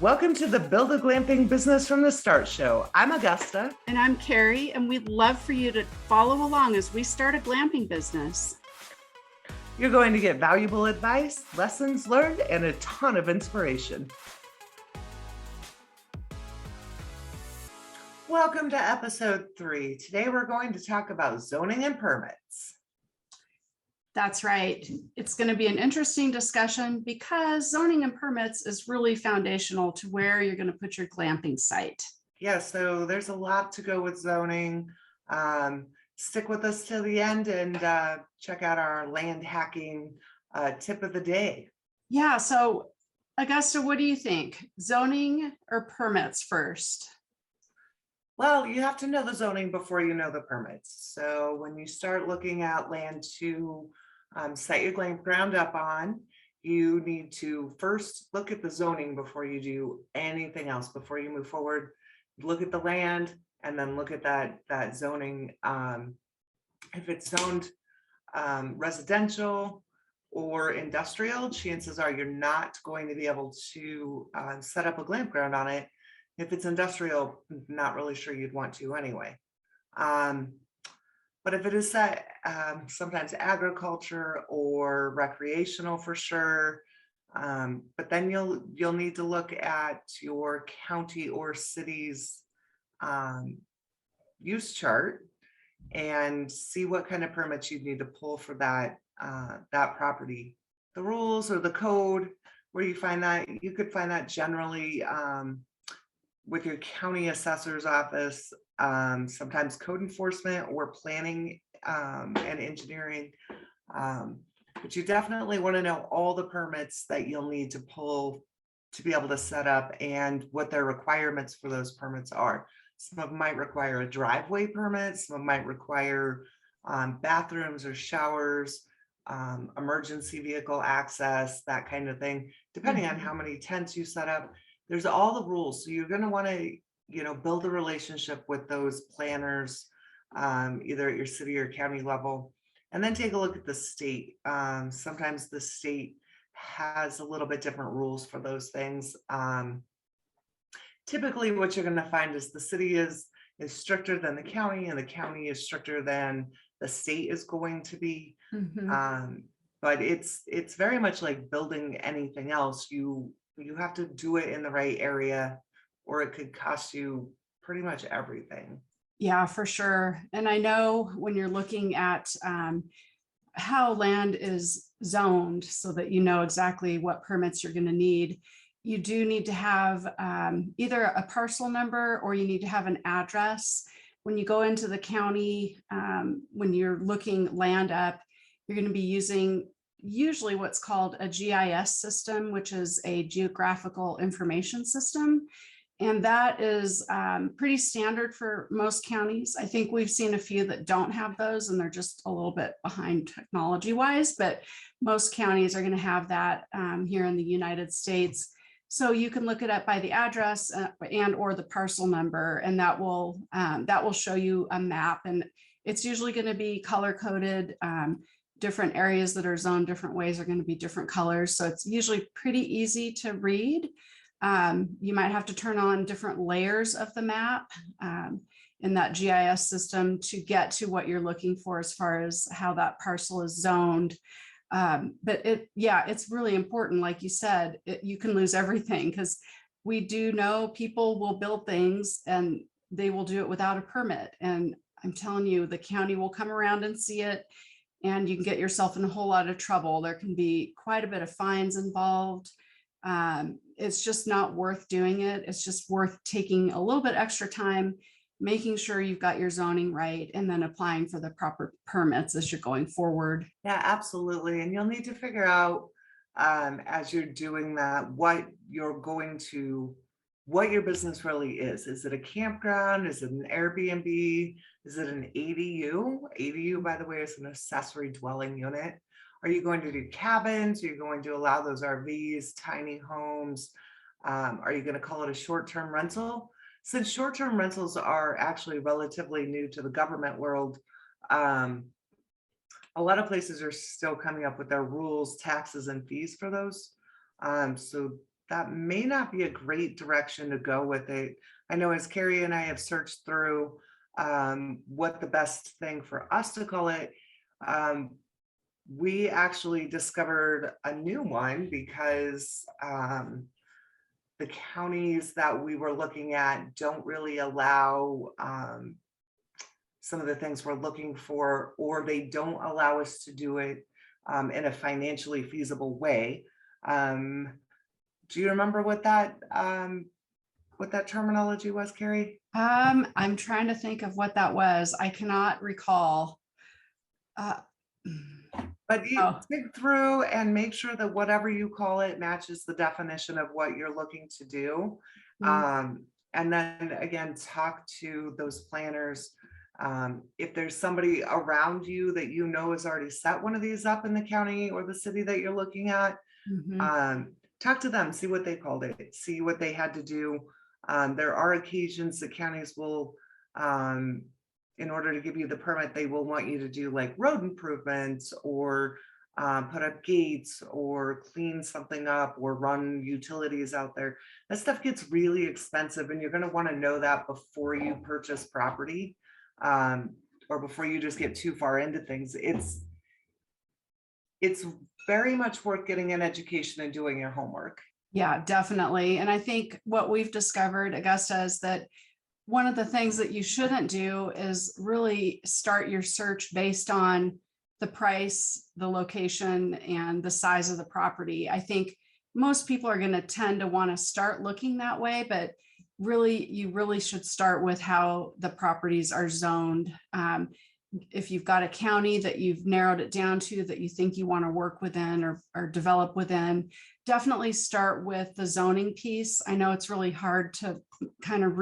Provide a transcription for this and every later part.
Welcome to the Build a Glamping Business from the Start show. I'm Augusta. And I'm Carrie, and we'd love for you to follow along as we start a glamping business. You're going to get valuable advice, lessons learned, and a ton of inspiration. Welcome to episode 3. Today we're going to talk about zoning and permits. That's right. It's going to be an interesting discussion because zoning and permits is really foundational to where you're going to put your glamping site. Yeah, so there's a lot to go with zoning. Stick with us till the end and check out our land hacking tip of the day. Yeah, so Augusta, what do you think? Zoning or permits first? Well, you have to know the zoning before you know the permits. So when you start looking at land to set your ground up on, you need to first look at the zoning before you do anything else. Before you move forward, look at the land and then look at that zoning. If it's zoned residential or industrial, chances are you're not going to be able to set up a glamp ground on it. If it's industrial, not really sure you'd want to anyway. But if it is set, sometimes agriculture or recreational for sure. But then you'll need to look at your county or city's use chart and see what kind of permits you need to pull for that property. The rules or the code, where you find that, you could find that generally with your county assessor's office, sometimes code enforcement or planning and engineering. But you definitely want to know all the permits that you'll need to pull to be able to set up and what their requirements for those permits are. Some of them might require a driveway permit, some of them might require bathrooms or showers, emergency vehicle access, that kind of thing, depending on how many tents you set up. There's all the rules. So you're going to want to, build a relationship with those planners, either at your city or county level, and then take a look at the state. Sometimes the state has a little bit different rules for those things. Typically what you're going to find is the city is stricter than the county, and the county is stricter than the state is going to be. But it's very much like building anything else. You have to do it in the right area, or it could cost you pretty much everything. Yeah, for sure. And I know when you're looking at how land is zoned so that you know exactly what permits you're going to need, you do need to have either a parcel number or you need to have an address. When you go into the county, when you're looking land up, you're going to be using usually what's called a GIS system, which is a geographical information system. And that is pretty standard for most counties. I think we've seen a few that don't have those and they're just a little bit behind technology wise, but most counties are going to have that here in the United States. So you can look it up by the address and or the parcel number, and that will show you a map. And it's usually going to be color coded. Different areas that are zoned different ways are going to be different colors. So it's usually pretty easy to read. You might have to turn on different layers of the map in that GIS system to get to what you're looking for as far as how that parcel is zoned. But it's really important. Like you said, you can lose everything because we do know people will build things and they will do it without a permit. And I'm telling you, the county will come around and see it, and you can get yourself in a whole lot of trouble. There can be quite a bit of fines involved. It's just not worth doing it. It's just worth taking a little bit extra time, making sure you've got your zoning right, and then applying for the proper permits as you're going forward. Yeah, absolutely. And you'll need to figure out as you're doing that, what your business really is. Is it a campground? Is it an Airbnb? Is it an ADU? ADU, by the way, is an accessory dwelling unit. Are you going to do cabins? Are you going to allow those RVs, tiny homes? Are you going to call it a short-term rental? Since short-term rentals are actually relatively new to the government world, a lot of places are still coming up with their rules, taxes, and fees for those. So that may not be a great direction to go with it. I know as Carrie and I have searched through what the best thing for us to call it, we actually discovered a new one because the counties that we were looking at don't really allow some of the things we're looking for, or they don't allow us to do it in a financially feasible way. Do you remember what that terminology was, Carrie? I'm trying to think of what that was. I cannot recall. But you Oh. dig through and make sure that whatever you call it matches the definition of what you're looking to do. And then again, talk to those planners. If there's somebody around you that you know has already set one of these up in the county or the city that you're looking at, talk to them, see what they called it, see what they had to do. There are occasions that counties will, in order to give you the permit, they will want you to do like road improvements or put up gates or clean something up or run utilities out there. That stuff gets really expensive, and you're going to want to know that before you purchase property, or before you just get too far into things. It's very much worth getting an education and doing your homework. Yeah, definitely. And I think what we've discovered, Augusta, is that one of the things that you shouldn't do is really start your search based on the price, the location, and the size of the property. I think most people are going to tend to want to start looking that way, but really, you really should start with how the properties are zoned. If you've got a county that you've narrowed it down to that you think you want to work within or develop within, definitely start with the zoning piece. I know it's really hard to kind of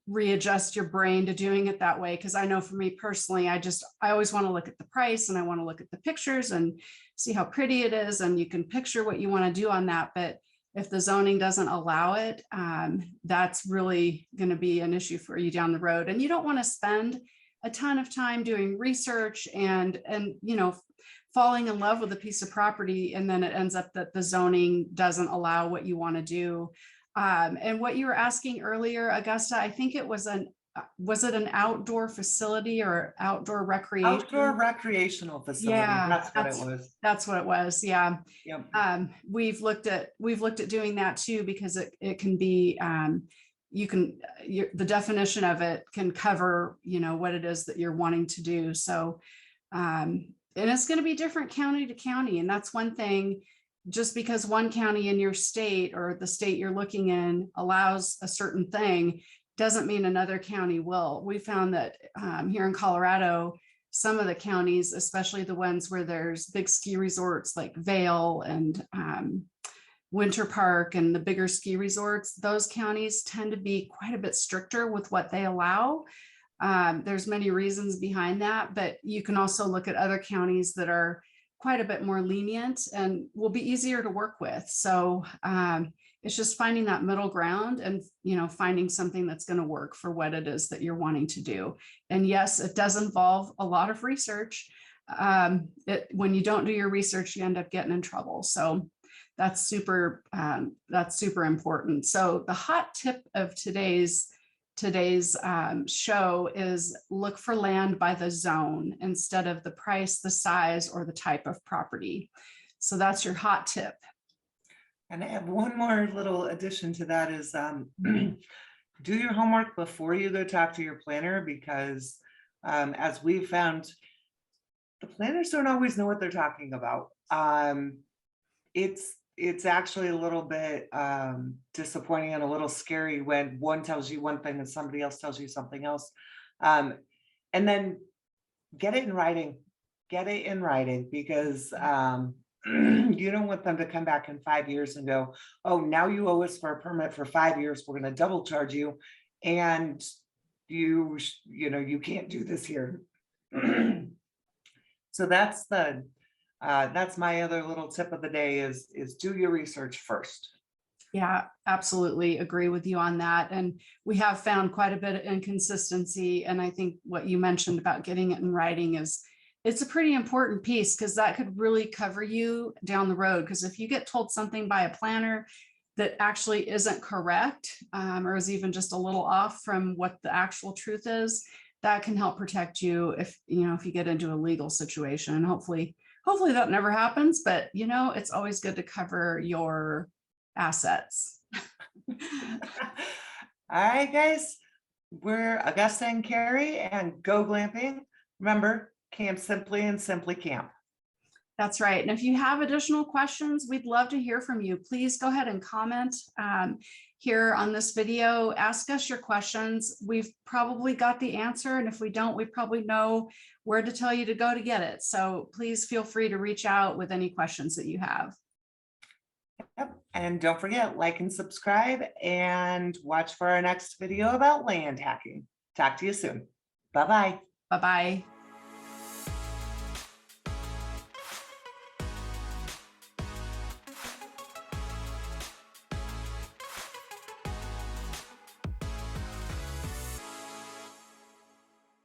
readjust your brain to doing it that way, because I know for me personally, I always want to look at the price and I want to look at the pictures and see how pretty it is, and you can picture what you want to do on that. But if the zoning doesn't allow it, that's really going to be an issue for you down the road. And you don't want to spend a ton of time doing research and falling in love with a piece of property, and then it ends up that the zoning doesn't allow what you want to do. And what you were asking earlier, Augusta, I think it was was it an outdoor facility or outdoor recreation? Outdoor recreational facility. Yeah, That's what it was. That's what it was. Yeah. Yep. We've looked at doing that too, because it can be, the definition of it can cover, what it is that you're wanting to do. So, and it's going to be different county to county. And that's one thing. Just because one county in your state or the state you're looking in allows a certain thing doesn't mean another county will. We found that here in Colorado, some of the counties, especially the ones where there's big ski resorts like Vail and Winter Park and the bigger ski resorts, those counties tend to be quite a bit stricter with what they allow. There's many reasons behind that, but you can also look at other counties that are quite a bit more lenient and will be easier to work with. So it's just finding that middle ground and, finding something that's going to work for what it is that you're wanting to do. And yes, it does involve a lot of research. When you don't do your research, you end up getting in trouble. So that's super important. So the hot tip of today's show is look for land by the zone instead of the price, the size, or the type of property. So that's your hot tip. And I have one more little addition to that is do your homework before you go talk to your planner, because as we've found, the planners don't always know what they're talking about. It's actually a little bit disappointing and a little scary when one tells you one thing and somebody else tells you something else. And then get it in writing, because you don't want them to come back in 5 years and go, oh, now you owe us for a permit for 5 years. We're going to double charge you. And you can't do this here. So that's my other little tip of the day is do your research first. Yeah, absolutely agree with you on that. And we have found quite a bit of inconsistency. And I think what you mentioned about getting it in writing is it's a pretty important piece because that could really cover you down the road. Because if you get told something by a planner that actually isn't correct, or is even just a little off from what the actual truth is, that can help protect you if you get into a legal situation. And hopefully that never happens, but it's always good to cover your assets. All right, guys, we're Augusta and Carrie, and go glamping. Remember, camp simply and simply camp. That's right. And if you have additional questions, we'd love to hear from you. Please go ahead and comment here on this video. Ask us your questions. We've probably got the answer. And if we don't, we probably know where to tell you to go to get it. So please feel free to reach out with any questions that you have. Yep. And don't forget, like and subscribe, and watch for our next video about land hacking. Talk to you soon. Bye-bye. Bye-bye.